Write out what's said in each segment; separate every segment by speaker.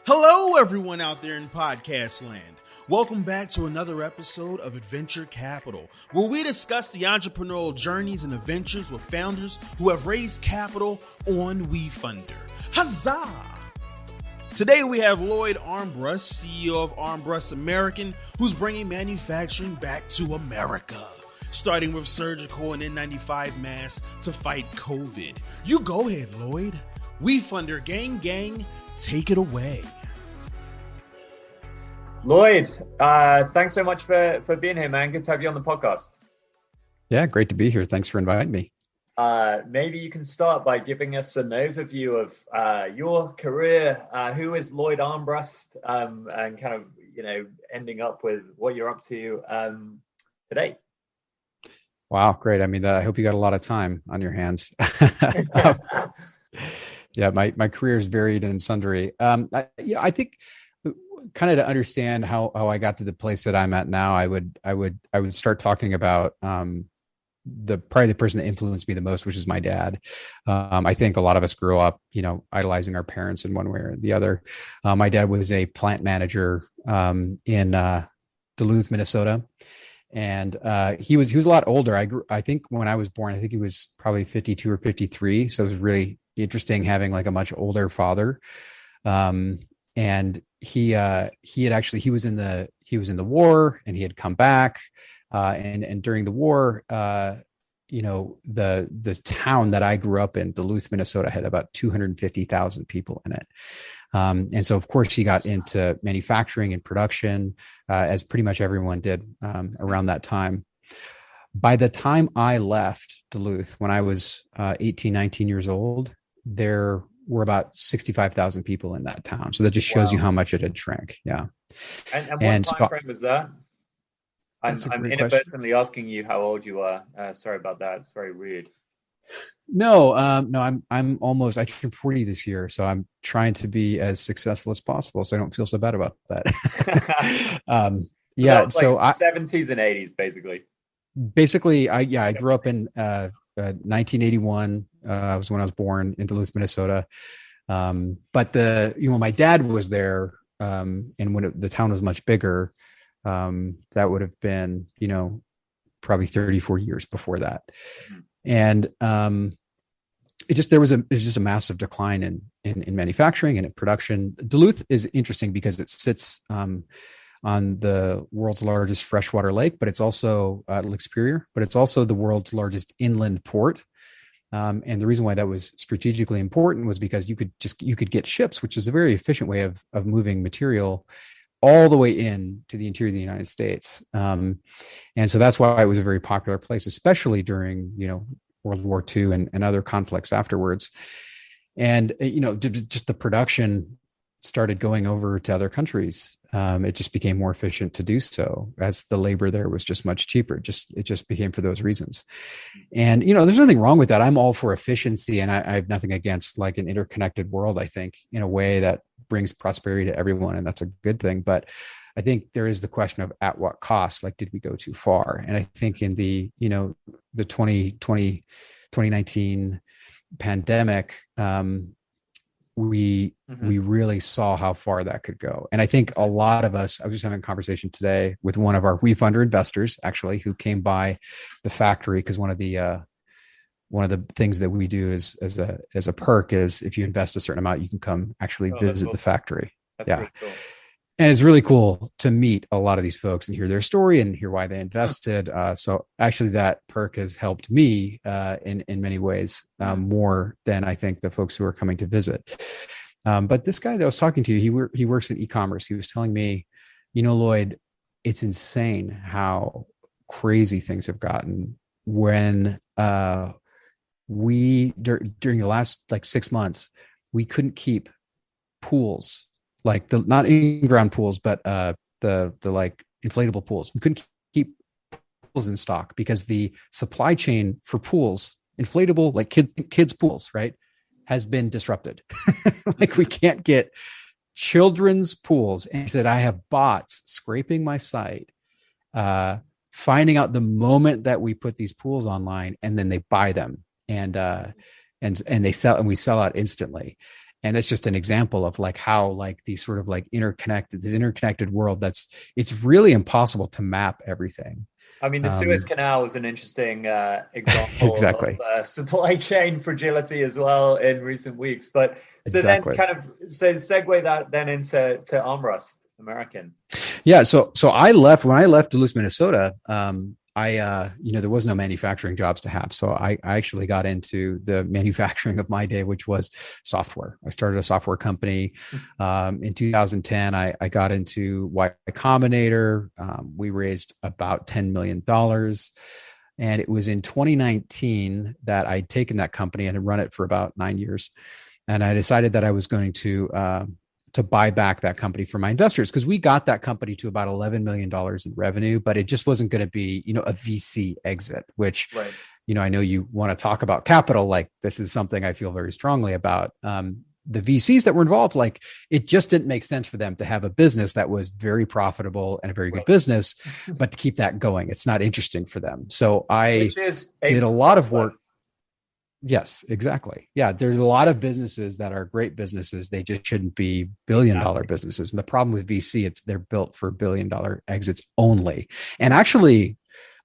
Speaker 1: Hello, everyone out there in podcast land. Welcome back to another episode of Adventure Capital, where we discuss the entrepreneurial journeys and adventures with founders who have raised capital on WeFunder. Huzzah! Today we have Lloyd Armbrust, CEO of Armbrust American, who's bringing manufacturing back to America, starting with Surgical N95 Masks to fight COVID. You go ahead, Lloyd. WeFunder gang, take it away.
Speaker 2: Lloyd, thanks so much for being here, man. Good to have you on the podcast.
Speaker 3: Yeah, great to be here. Thanks for inviting me.
Speaker 2: Maybe you can start by giving us an overview of your career. Who is Lloyd Armbrust, and kind of, ending up with what you're up to today.
Speaker 3: Wow, great. I mean, I hope you got a lot of time on your hands. Yeah, my career is varied and sundry. I think kind of to understand how I got to the place that I'm at now, I would start talking about probably the person that influenced me the most, which is my dad. I think a lot of us grew up, idolizing our parents in one way or the other. My dad was a plant manager in Duluth, Minnesota. And he was a lot older. I think when I was born, I think he was probably 52 or 53. So it was really interesting having like a much older father. And he was in the war, and he had come back. And during the war, the town that I grew up in, Duluth, Minnesota, had about 250,000 people in it. And so, of course, he got into manufacturing and production, as pretty much everyone did around that time. By the time I left Duluth, when I was 18, 19 years old, there were about 65,000 people in that town. So that just shows you how much it had shrank. Yeah.
Speaker 2: And what time frame was that? I'm inadvertently asking you how old you are. Sorry about that. It's very rude.
Speaker 3: No, I'm almost, I turned 40 this year. So I'm trying to be as successful as possible, so I don't feel so bad about that.
Speaker 2: So 70s and 80s, basically.
Speaker 3: Basically, I grew up in 1981 was when I was born in Duluth, Minnesota. But my dad was there, and when the town was much bigger, that would have been, probably 34 years before that. And there was just a massive decline in manufacturing and in production. Duluth is interesting because it sits on the world's largest freshwater lake, but it's also Lake Superior, but it's also the world's largest inland port. And the reason why that was strategically important was because you could get ships, which is a very efficient way of moving material all the way in to the interior of the United States. And so that's why it was a very popular place, especially during, World War II and other conflicts afterwards. And, just the production started going over to other countries. It just became more efficient to do so, as the labor there was just much cheaper. It just became for those reasons. And, there's nothing wrong with that. I'm all for efficiency, and I have nothing against like an interconnected world, I think, in a way that brings prosperity to everyone. And that's a good thing. But I think there is the question of at what cost, like, did we go too far? And I think in the 2019 pandemic, we really saw how far that could go. And I think a lot of us, I was just having a conversation today with one of our WeFunder investors, actually, who came by the factory, because one of the things that we do as a perk is if you invest a certain amount, you can come actually visit the factory.
Speaker 2: That's really cool.
Speaker 3: And it's really cool to meet a lot of these folks and hear their story and hear why they invested. So actually that perk has helped me in many ways, more than I think the folks who are coming to visit. But this guy that I was talking to, he works in e-commerce. He was telling me, Lloyd, it's insane how crazy things have gotten when during the last 6 months, we couldn't keep pools, like not in-ground pools, but the inflatable pools. We couldn't keep pools in stock because the supply chain for pools, inflatable, like kids pools, right, has been disrupted. We can't get children's pools. And he said, I have bots scraping my site, finding out the moment that we put these pools online, and then they buy them and they sell, and we sell out instantly. and that's just an example of like how like these sort of like this interconnected world it's really impossible to map everything.
Speaker 2: I mean, the Suez Canal was an interesting example
Speaker 3: Exactly.
Speaker 2: of supply chain fragility as well in recent weeks. But so
Speaker 3: Exactly.
Speaker 2: then segue that then into Armbrust American.
Speaker 3: Yeah. So when I left Duluth, Minnesota, there was no manufacturing jobs to have. So I actually got into the manufacturing of my day, which was software. I started a software company. In 2010, I got into Y Combinator. We raised about $10 million. And it was in 2019 that I'd taken that company and had run it for about 9 years. And I decided that I was going to buy back that company for my investors, because we got that company to about $11 million in revenue, but it just wasn't going to be, a VC exit, which,
Speaker 2: right.
Speaker 3: I know you want to talk about capital. Like, this is something I feel very strongly about. The VCs that were involved, like, it just didn't make sense for them to have a business that was very profitable and a very good business, but to keep that going, it's not interesting for them. So I did a lot of work. Yes, exactly. Yeah. There's a lot of businesses that are great businesses. They just shouldn't be billion-dollar businesses. And the problem with VC, they're built for billion-dollar exits only. And actually,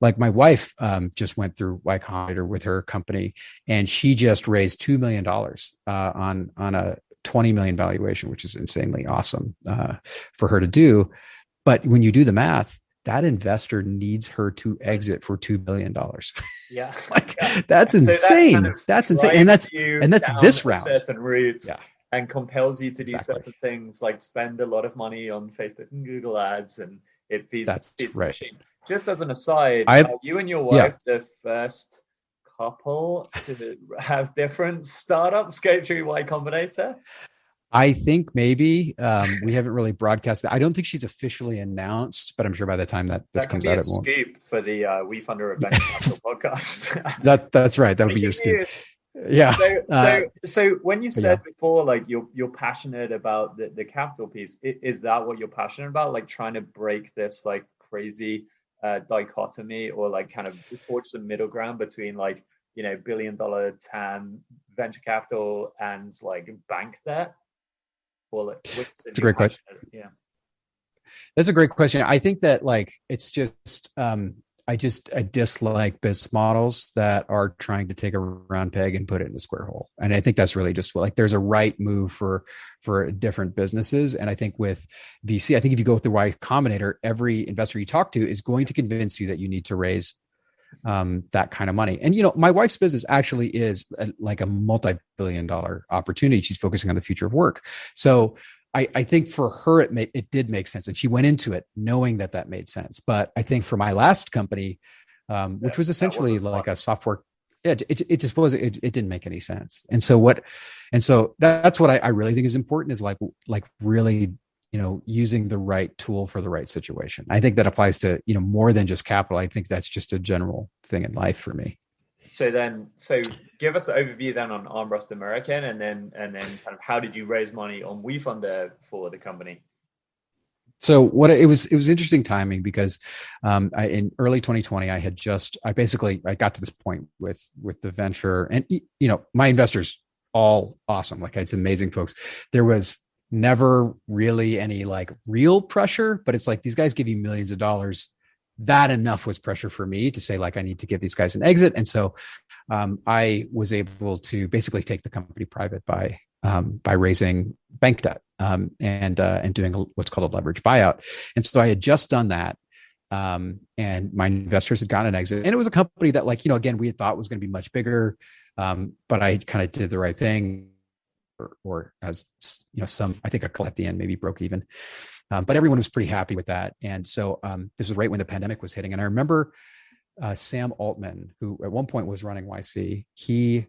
Speaker 3: like, my wife just went through Y Combinator with her company, and she just raised $2 million on a $20 million valuation, which is insanely awesome for her to do. But when you do the math, that investor needs her to exit for $2 billion.
Speaker 2: Yeah.
Speaker 3: That's insane. That's insane. And that's this round.
Speaker 2: Certain routes and compels you to do certain things, like spend a lot of money on Facebook and Google ads, and it feeds the machine. Just as an aside, are you and your wife the first couple to have different startups go through Y Combinator?
Speaker 3: I think maybe we haven't really broadcast that. I don't think she's officially announced, but I'm sure by the time that this comes out, it won't.
Speaker 2: Scoop for the WeFunder Adventure Capital podcast.
Speaker 3: That's right. That'll be your scoop. Yeah.
Speaker 2: So when you said before, like, you're passionate about the capital piece, is that what you're passionate about? Like, trying to break this like crazy dichotomy, or like kind of forge the middle ground between, like, $1 billion TAM venture capital and like bank debt?
Speaker 3: It's a great question.
Speaker 2: Yeah,
Speaker 3: that's a great question. I think that, like, it's just I dislike business models that are trying to take a round peg and put it in a square hole. And I think that's really just like, there's a right move for different businesses. And I think with VC, I think if you go with the Y Combinator, every investor you talk to is going to convince you that you need to raise that kind of money. And, my wife's business actually is like a multi-billion-dollar opportunity. She's focusing on the future of work. So I think for her, it did make sense. And she went into it knowing that made sense. But I think for my last company, which was essentially like a software, it just wasn't, it didn't make any sense. And so that's what I really think is important, is like really, using the right tool for the right situation. I think that applies to, more than just capital. I think that's just a general thing in life for me.
Speaker 2: So give us an overview then on Armbrust American, and then kind of how did you raise money on WeFunder for the company?
Speaker 3: So it was interesting timing, because in early 2020, I got to this point with the venture, and my investors, all awesome. Like, it's amazing folks. There was never really any like real pressure, but it's like, these guys give you millions of dollars. That enough was pressure for me to say, like, I need to give these guys an exit. And so I was able to basically take the company private by raising bank debt and doing what's called a leverage buyout. And so I had just done that. And my investors had gotten an exit, and it was a company that, like, again, we had thought was going to be much bigger. But I kind of did the right thing, or as I think a couple at the end maybe broke even. But everyone was pretty happy with that. And so this was right when the pandemic was hitting. And I remember Sam Altman, who at one point was running YC, he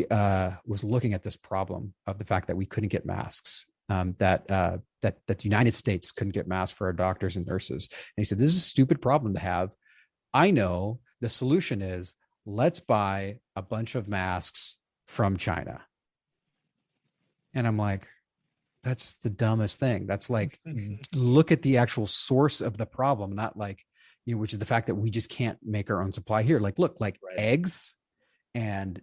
Speaker 3: was looking at this problem of the fact that we couldn't get masks, that the United States couldn't get masks for our doctors and nurses. And he said, this is a stupid problem to have. I know the solution is, let's buy a bunch of masks from China. And I'm like, that's the dumbest thing. That's like, look at the actual source of the problem, not like, which is the fact that we just can't make our own supply here. Like, look, like eggs and,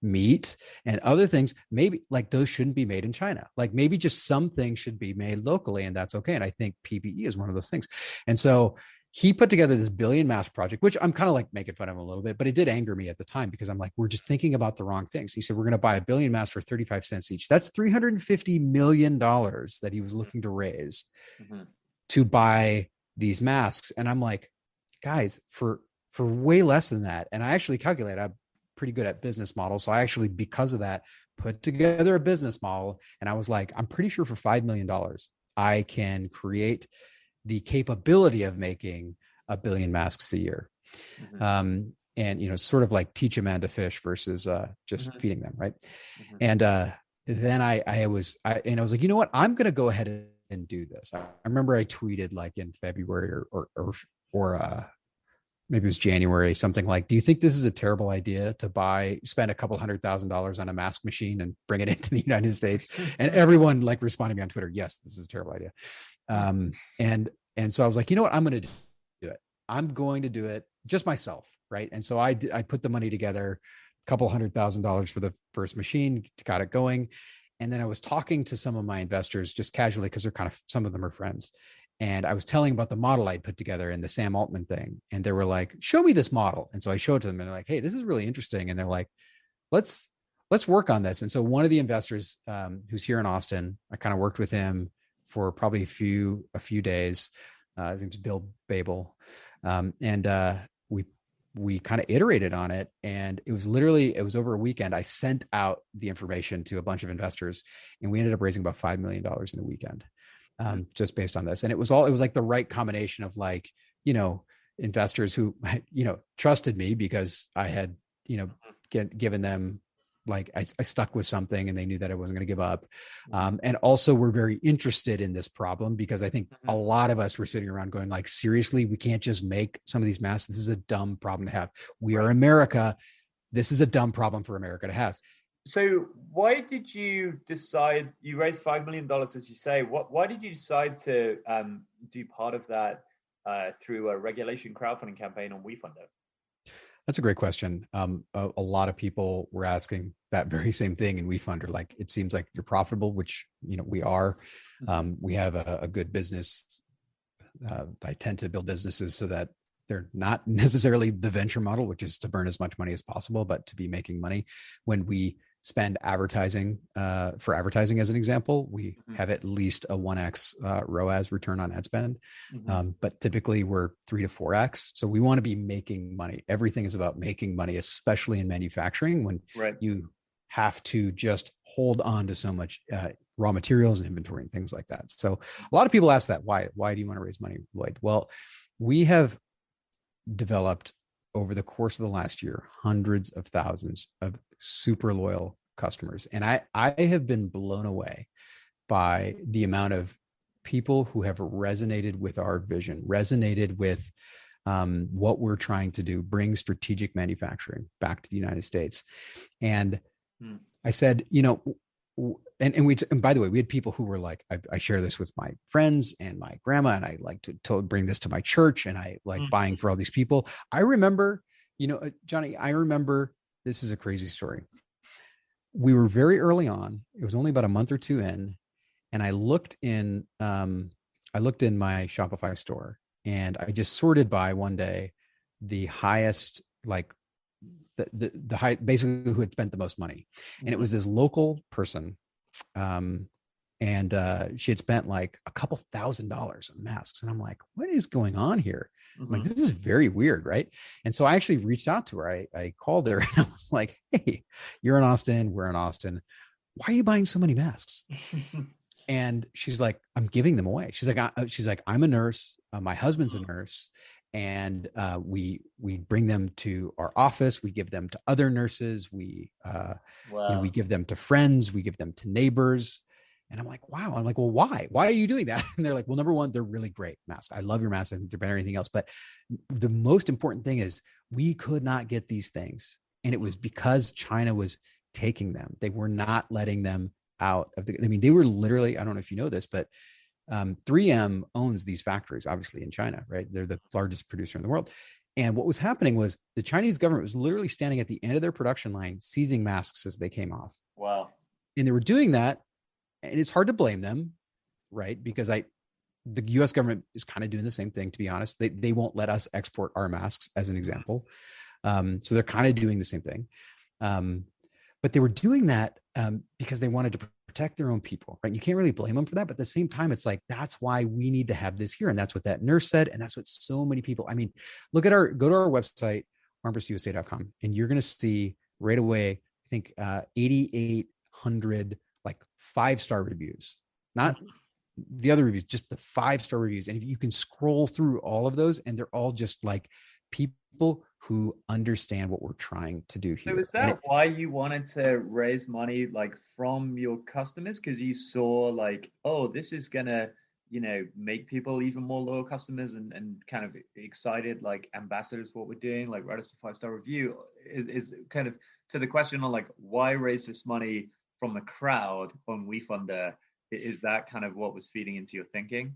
Speaker 3: meat and other things, maybe like those shouldn't be made in China. Like maybe just some things should be made locally, and that's okay. And I think PPE is one of those things. And so he put together this billion mask project, which I'm kind of like making fun of him a little bit, but it did anger me at the time because I'm like, we're just thinking about the wrong things. He said, we're going to buy a billion masks for 35 cents each. That's $350 million that he was looking to raise to buy these masks. And I'm like, guys, for way less than that. And I actually calculated, I'm pretty good at business models. So I actually, because of that, put together a business model. And I was like, I'm pretty sure for $5 million, I can create the capability of making a billion masks a year. And, sort of like teach a man to fish versus just feeding them. Right. And then I was like, you know what, I'm going to go ahead and do this. I remember I tweeted like in February or maybe it was January, something like, do you think this is a terrible idea to spend a couple $100,000 on a mask machine and bring it into the United States? And everyone like responded to me on Twitter, yes, this is a terrible idea. And so I was like, you know what, I'm going to do it. I'm going to do it just myself. Right. And so I put the money together, a couple $100,000 for the first machine, got it going. And then I was talking to some of my investors just casually, because they're some of them are friends. And I was telling about the model I'd put together and the Sam Altman thing. And they were like, show me this model. And so I showed it to them and they're like, hey, this is really interesting. And they're like, let's work on this. And so one of the investors who's here in Austin, I kind of worked with him for probably a few days. His name's Bill Babel. We kind of iterated on it, and it was over a weekend. I sent out the information to a bunch of investors, and we ended up raising about $5 million in a weekend, just based on this. And it was like the right combination of like, investors who, trusted me because I had, given them, like I stuck with something and they knew that I wasn't going to give up. And also we're very interested in this problem because I think a lot of us were sitting around going like, seriously, we can't just make some of these masks. This is a dumb problem to have. We are America. This is a dumb problem for America to have.
Speaker 2: So why did you decide, you raised $5 million, as you say, why did you decide to do part of that through a regulation crowdfunding campaign on WeFunder?
Speaker 3: That's a great question. A lot of people were asking that very same thing in WeFunder. Like, it seems like you're profitable, which, we are. We have a good business. I tend to build businesses so that they're not necessarily the venture model, which is to burn as much money as possible, but to be making money. When we spend advertising, for advertising as an example, we have at least a 1x ROAS, return on ad spend. But typically we're 3 to 4x. So we want to be making money. Everything is about making money, especially in manufacturing, when you have to just hold on to so much raw materials and inventory and things like that. So a lot of people ask that, why do you want to raise money, Lloyd? Well, we have developed over the course of the last year hundreds of thousands of super loyal customers. And I have been blown away by the amount of people who have resonated with our vision, resonated with what we're trying to do, bring strategic manufacturing back to the United States. And I said, and by the way, we had people who were like, I share this with my friends and my grandma, and I like to bring this to my church, and I like buying for all these people. I remember, Jonny, this is a crazy story. We were very early on. It was only about a month or two in, and I looked in my Shopify store, and I just sorted by one day the highest, like the high, basically who had spent the most money. And it was this local person. And she had spent like a couple $1,000 on masks. And I'm like, what is going on here? I'm like, this is very weird. Right. And so I actually reached out to her. I called her and I was like, hey, you're in Austin. We're in Austin. Why are you buying so many masks? And she's like, I'm giving them away. She's like, I'm a nurse. My husband's a nurse. And we bring them to our office. We give them to other nurses. We give them to friends. We give them to neighbors. And I'm like, wow. I'm like, well, why? Why are you doing that? And they're like, well, number one, they're really great masks. I love your masks. I think they're better than anything else. But the most important thing is we could not get these things. And it was because China was taking them. They were not letting them out of they were literally, I don't know if you know this, but 3M owns these factories, obviously in China, right? They're the largest producer in the world. And what was happening was the Chinese government was literally standing at the end of their production line, seizing masks as they came off.
Speaker 2: Wow.
Speaker 3: And they were doing that. And it's hard to blame them, right? Because the US government is kind of doing the same thing, to be honest. They won't let us export our masks, as an example. So they're kind of doing the same thing. But they were doing that because they wanted to protect their own people, right? You can't really blame them for that. But at the same time, it's like, that's why we need to have this here. And that's what that nurse said. And that's what so many people, I mean, go to our website, armbrustusa.com, and you're going to see right away, I think 8,800 like 5-star reviews, not the other reviews, just the 5-star reviews. And if you can scroll through all of those, and they're all just like people who understand what we're trying to do here.
Speaker 2: So is that why you wanted to raise money like from your customers? Because you saw like, oh, this is gonna, make people even more loyal customers and kind of excited, like ambassadors for what we're doing, like write us a 5-star review. Is kind of to the question on like, why raise this money from the crowd on WeFunder? Is that kind of what was feeding into your thinking?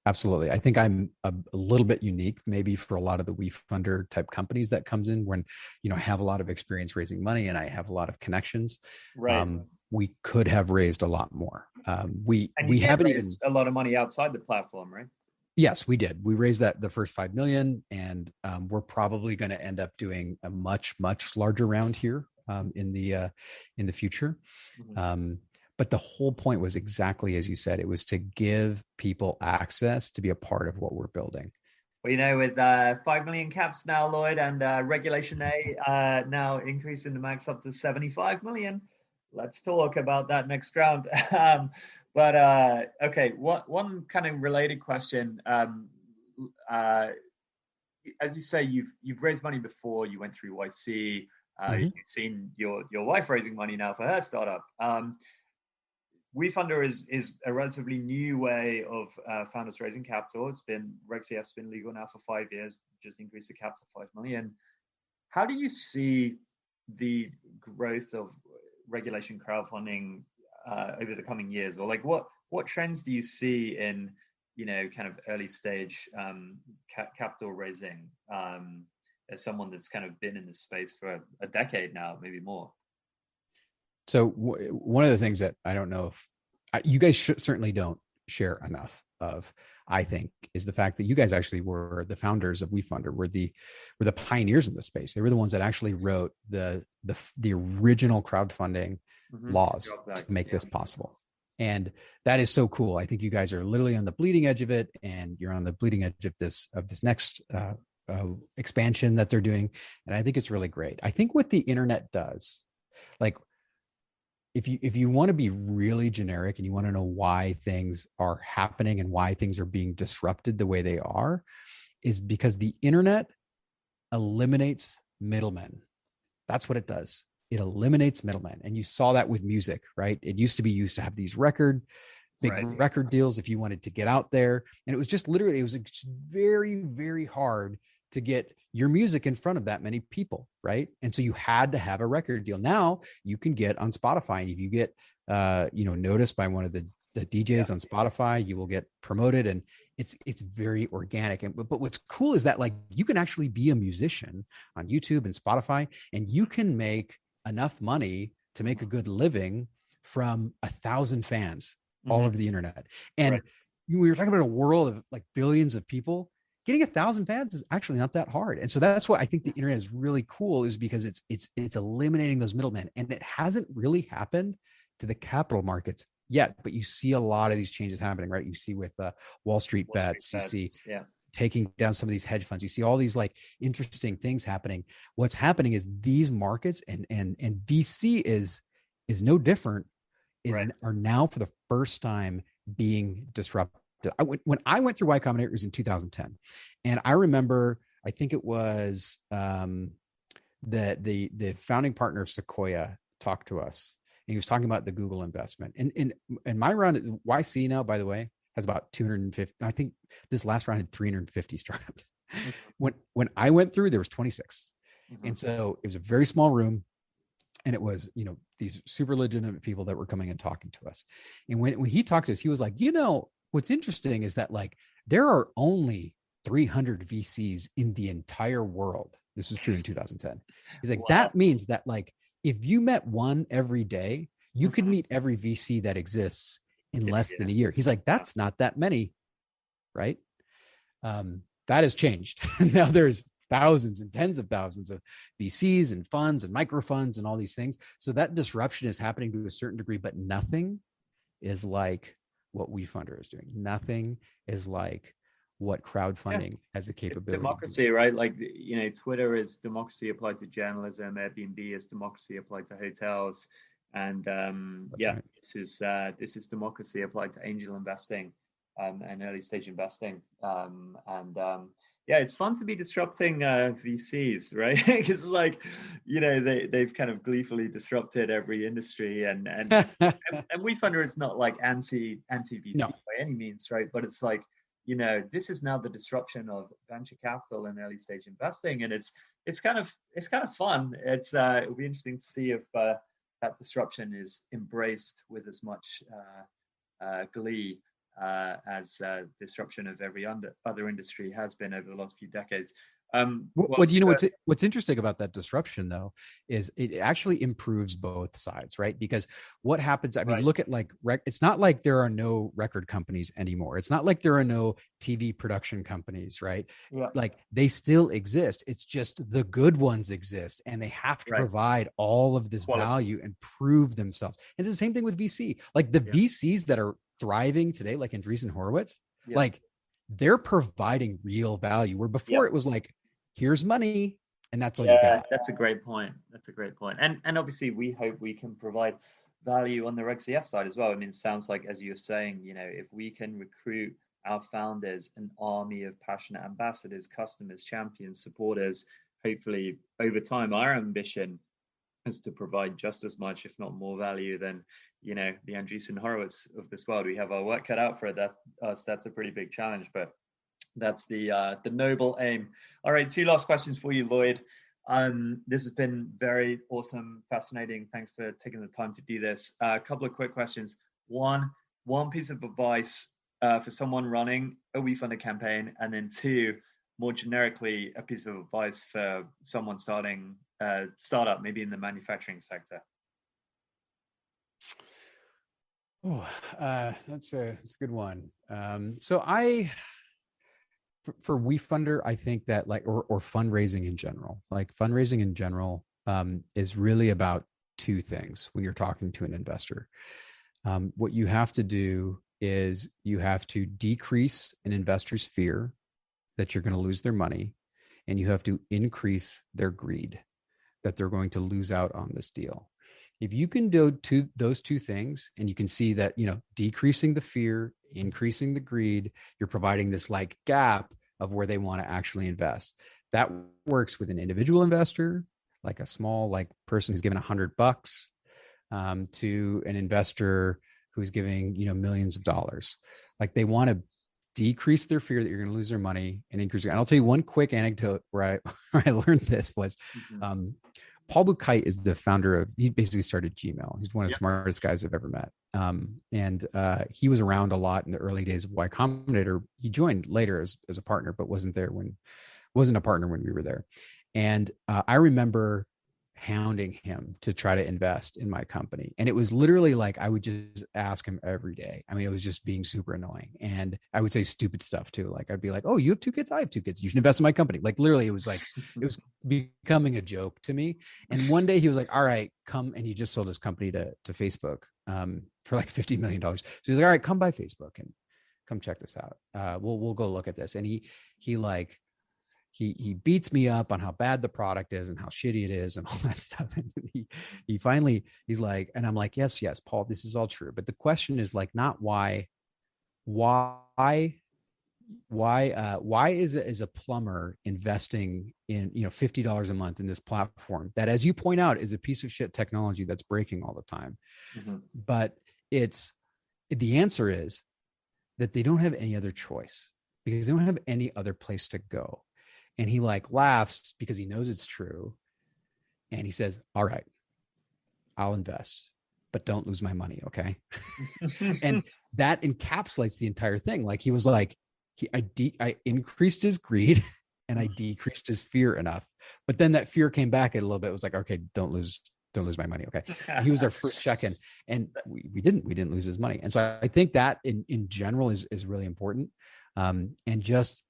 Speaker 3: Absolutely. I think I'm a little bit unique, maybe for a lot of the WeFunder type companies that comes in when, I have a lot of experience raising money and I have a lot of connections.
Speaker 2: Right.
Speaker 3: We could have raised a lot more. We haven't even
Speaker 2: a lot of money outside the platform, right?
Speaker 3: Yes, we did. We raised the first 5 million, and we're probably going to end up doing a much, much larger round here in the future. Mm-hmm. But the whole point was exactly as you said. It was to give people access to be a part of what we're building.
Speaker 2: Well, with 5 million caps now, Lloyd, and Regulation A now increasing the max up to 75 million. Let's talk about that next round. Okay, one kind of related question. As you say, you've raised money before. You went through YC. Mm-hmm. You've seen your wife raising money now for her startup. WeFunder is a relatively new way of founders raising capital. Reg CF's been legal now for 5 years, just increased the cap to 5 million. How do you see the growth of regulation crowdfunding over the coming years? Or like what trends do you see in, kind of early stage capital raising as someone that's kind of been in this space for a decade now, maybe more?
Speaker 3: So one of the things that I don't know if you guys certainly don't share enough of, I think, is the fact that you guys actually were the founders of WeFunder, were the pioneers in the space. They were the ones that actually wrote the original crowdfunding laws to make this possible. And that is so cool. I think you guys are literally on the bleeding edge of it, and you're on the bleeding edge of this next expansion that they're doing. And I think it's really great. I think what the internet does, like, if you want to be really generic and you want to know why things are happening and why things are being disrupted the way they are, is because the internet eliminates middlemen. That's what it does. It eliminates middlemen. And you saw that with music, right? It used to have these record deals if you wanted to get out there. And it was just literally, it was just very, very hard to get your music in front of that many people, right? And so you had to have a record deal. Now you can get on Spotify, and if you get noticed by one of the DJs on Spotify, you will get promoted, and it's very organic. But what's cool is that like you can actually be a musician on YouTube and Spotify, and you can make enough money to make a good living from 1,000 fans all over the internet. And we were talking about a world of like billions of people. Getting 1,000 fans is actually not that hard. And so that's why I think the internet is really cool, is because it's eliminating those middlemen. And it hasn't really happened to the capital markets yet, but you see a lot of these changes happening, right? You see with Wall Street bets, you see taking down some of these hedge funds, you see all these like interesting things happening. What's happening is these markets and VC is no different, are now for the first time being disrupted. When I went through Y Combinator, it was in 2010, and I remember, I think it was the founding partner of Sequoia talked to us, and he was talking about the Google investment. And my round, YC now, by the way, has about 250. I think this last round had 350 startups. When I went through, there was 26, and so it was a very small room. And it was, these super legitimate people that were coming and talking to us. And when he talked to us, he was like, what's interesting is that like there are only 300 VCs in the entire world. This was true in 2010. He's like,
Speaker 2: Wow.
Speaker 3: that means that like, if you met one every day, you could meet every VC that exists in less than a year. He's like, that's not that many, right? That has changed. Now there's thousands and tens of thousands of VCs and funds and microfunds and all these things. So that disruption is happening to a certain degree, but nothing is like what WeFunder is doing. Nothing is like what crowdfunding has the capability.
Speaker 2: It's democracy, right? Like, Twitter is democracy applied to journalism. Airbnb is democracy applied to hotels. And
Speaker 3: right.
Speaker 2: this is democracy applied to angel investing and early stage investing. It's fun to be disrupting VCs, right? Because like, they've kind of gleefully disrupted every industry, and WeFunder is not like anti VC by any means, right? But it's like, this is now the disruption of venture capital and early stage investing, and it's kind of fun. It'll be interesting to see if that disruption is embraced with as much glee as disruption of every other industry has been over the last few decades.
Speaker 3: What's interesting about that disruption though is it actually improves both sides, right? Because what happens, I mean, look at like it's not like there are no record companies anymore. It's not like there are no TV production companies, right?
Speaker 2: Yeah.
Speaker 3: Like they still exist. It's just the good ones exist, and they have to provide all of this value and prove themselves. And it's the same thing with VC. Like the VCs that are thriving today, like Andreessen Horowitz, like they're providing real value, where before it was like, here's money and that's all you got.
Speaker 2: That's a great point. And obviously we hope we can provide value on the Reg CF side as well. I mean, it sounds like, as you're saying, if we can recruit our founders an army of passionate ambassadors, customers, champions, supporters, hopefully over time, our ambition is to provide just as much, if not more value than, the Andreessen Horowitz of this world. We have our work cut out for it. That's a pretty big challenge, but that's the noble aim. All right, 2 last questions for you, Lloyd. This has been very awesome, fascinating. Thanks for taking the time to do this. A couple of quick questions. One piece of advice for someone running a WeFunder campaign, and then 2, more generically, a piece of advice for someone starting a startup, maybe in the manufacturing sector.
Speaker 3: Oh, that's a good one. So for WeFunder, I think that like, or fundraising in general, is really about 2 things when you're talking to an investor. What you have to do is you have to decrease an investor's fear that you're going to lose their money, and you have to increase their greed that they're going to lose out on this deal. If you can do those 2 things, and you can see that, decreasing the fear, increasing the greed, you're providing this like gap of where they want to actually invest. That works with an individual investor, like a small like person who's given $100 to an investor who's giving, millions of dollars. Like they want to decrease their fear that you're going to lose their money and increase. And I'll tell you one quick anecdote where I learned this was, Paul Buchheit is the founder he basically started Gmail. He's one of the smartest guys I've ever met. He was around a lot in the early days of Y Combinator. He joined later as a partner, but wasn't a partner when we were there. And I remember hounding him to try to invest in my company. And it was literally like, I would just ask him every day. I mean, it was just being super annoying. And I would say stupid stuff too. Like I'd be like, oh, you have 2 kids? I have 2 kids. You should invest in my company. Like literally it was becoming a joke to me. And one day he was like, all right, come. And he just sold his company to Facebook for like $50 million. So he's like, all right, come by Facebook and come check this out. We'll go look at this. And he beats me up on how bad the product is and how shitty it is and all that stuff. And he finally, he's like, and I'm like, yes, Paul, this is all true. But the question is like, not why is a plumber investing in, $50 a month in this platform that, as you point out, is a piece of shit technology that's breaking all the time. But the answer is that they don't have any other choice because they don't have any other place to go. And he like laughs because he knows it's true. And he says, all right, I'll invest, but don't lose my money. Okay. And that encapsulates the entire thing. Like he was like, I increased his greed and I decreased his fear enough. But then that fear came back a little bit. It was like, okay, don't lose my money. Okay. He was our first check-in, and we didn't lose his money. And so I think that in general is really important. And just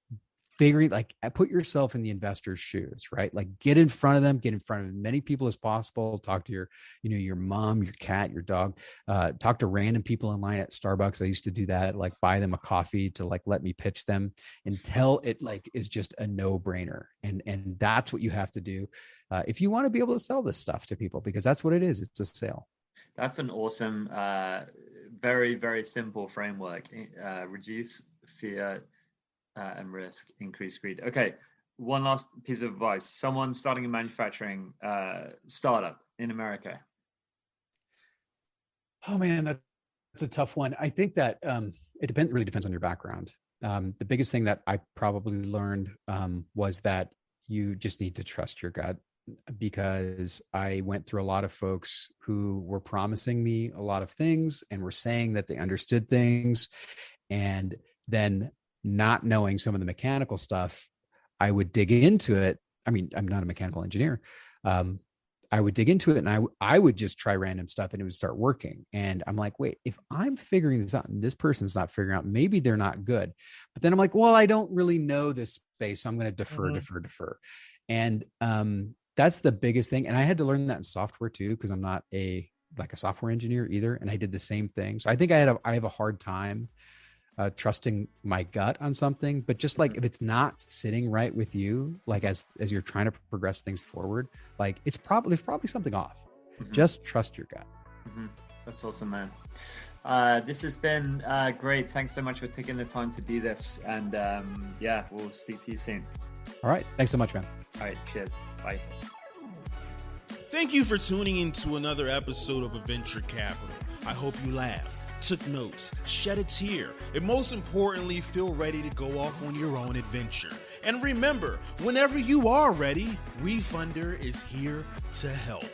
Speaker 3: figuring, like, put yourself in the investor's shoes, right? Like, get in front of them, get in front of as many people as possible. Talk to your mom, your cat, your dog, talk to random people in line at Starbucks. I used to do that, like buy them a coffee to like, let me pitch them until it like is just a no brainer. And that's what you have to do if you want to be able to sell this stuff to people, because that's what it is. It's a sale.
Speaker 2: That's an awesome, very, very simple framework. Reduce fear and risk, increase greed. Okay, one last piece of advice. Someone starting a manufacturing startup in America.
Speaker 3: Oh man, that's a tough one. I think that it really depends on your background. The biggest thing that I probably learned was that you just need to trust your gut, because I went through a lot of folks who were promising me a lot of things and were saying that they understood things, and then not knowing some of the mechanical stuff, I would dig into it. I mean, I'm not a mechanical engineer. I would dig into it and I would just try random stuff and it would start working. And I'm like, wait, if I'm figuring this out and this person's not figuring out, maybe they're not good. But then I'm like, well, I don't really know this space, so I'm going to defer. And that's the biggest thing. And I had to learn that in software too, because I'm not a software engineer either. And I did the same thing. So I think I have a hard time trusting my gut on something, but just like if it's not sitting right with you, like as you're trying to progress things forward, like there's probably something off. Just trust your gut.
Speaker 2: That's awesome, man. This has been great. Thanks so much for taking the time to do this. And we'll speak to you soon.
Speaker 3: All right. Thanks so much, man.
Speaker 2: All right. Cheers. Bye.
Speaker 1: Thank you for tuning in to another episode of Adventure Capital. I hope you laughed, took notes, shed a tear, and most importantly, feel ready to go off on your own adventure. And remember, whenever you are ready, WeFunder is here to help.